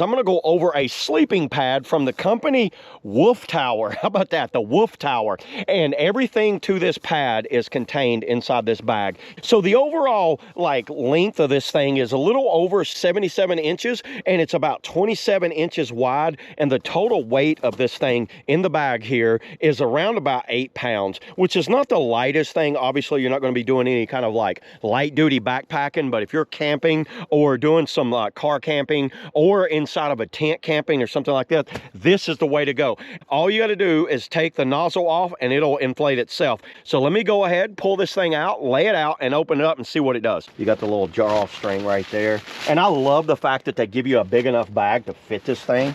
I'm gonna go over a sleeping pad from the company Wolf Tower. How about that? The Wolf Tower. And everything to this pad is contained inside this bag. So the overall length of this thing is a little over 77 inches, and it's about 27 inches wide. And the total weight of this thing in the bag here is around about 8 pounds, which is not the lightest thing. Obviously, you're not gonna be doing any kind of light duty backpacking, but if you're camping or doing some car camping or inside of a tent camping or something like that, this is the way to go. All you got to do is take the nozzle off and it'll inflate itself. So let me go ahead, pull this thing out, lay it out, and open it up and see what it does. You got the little jar off string right there. And I love the fact that they give you a big enough bag to fit this thing.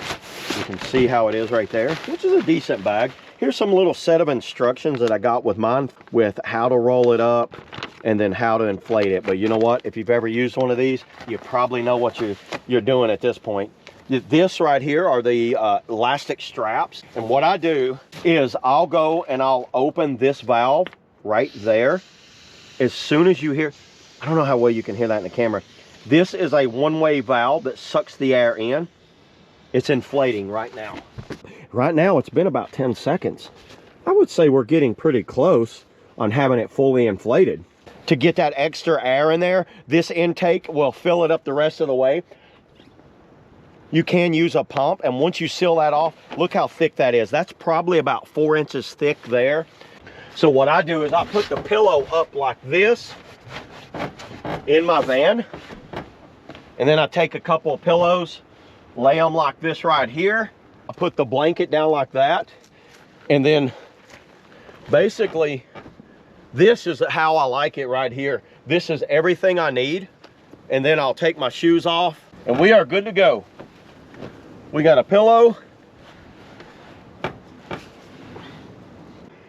You can see how it is right there, which is a decent bag. Here's some little set of instructions that I got with mine, with how to roll it up and then how to inflate it. But you know what? If you've ever used one of these, you probably know what you're doing at this point. This right here are the elastic straps. And what I do is I'll go and I'll open this valve right there. As soon as you hear, I don't know how well you can hear that in the camera. This is a one-way valve that sucks the air in. It's inflating right now. Right now, it's been about 10 seconds. I would say we're getting pretty close on having it fully inflated. To get that extra air in there, this intake will fill it up the rest of the way. You can use a pump, and once you seal that off, look how thick that is. That's probably about 4 inches thick there. So what I do is I put the pillow up like this in my van, and then I take a couple of pillows, lay them like this right here. I put the blanket down like that, and then basically this is how I like it right here. This is everything I need, and then I'll take my shoes off and we are good to go. We got a pillow,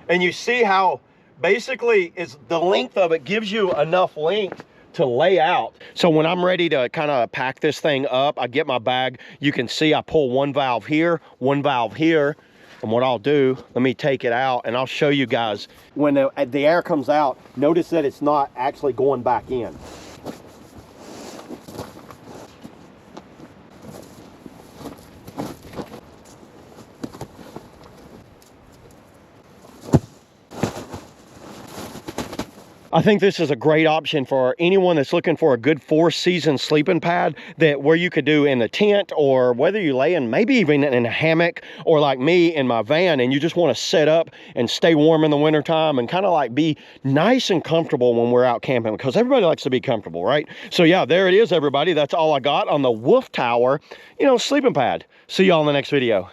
and you see how basically is the length of it gives you enough length to lay out. So when I'm ready to kind of pack this thing up, I get my bag. You can see I pull one valve here, one valve here. And what I'll do, let me take it out and I'll show you guys. When the air comes out, notice that it's not actually going back in. I think this is a great option for anyone that's looking for a good 4-season sleeping pad that where you could do in the tent, or whether you lay in maybe even in a hammock, or like me in my van, and you just want to set up and stay warm in the wintertime and kind of like be nice and comfortable when we're out camping, because everybody likes to be comfortable, right? So yeah, there it is, everybody. That's all I got on the Wolf Tower, sleeping pad. See y'all in the next video.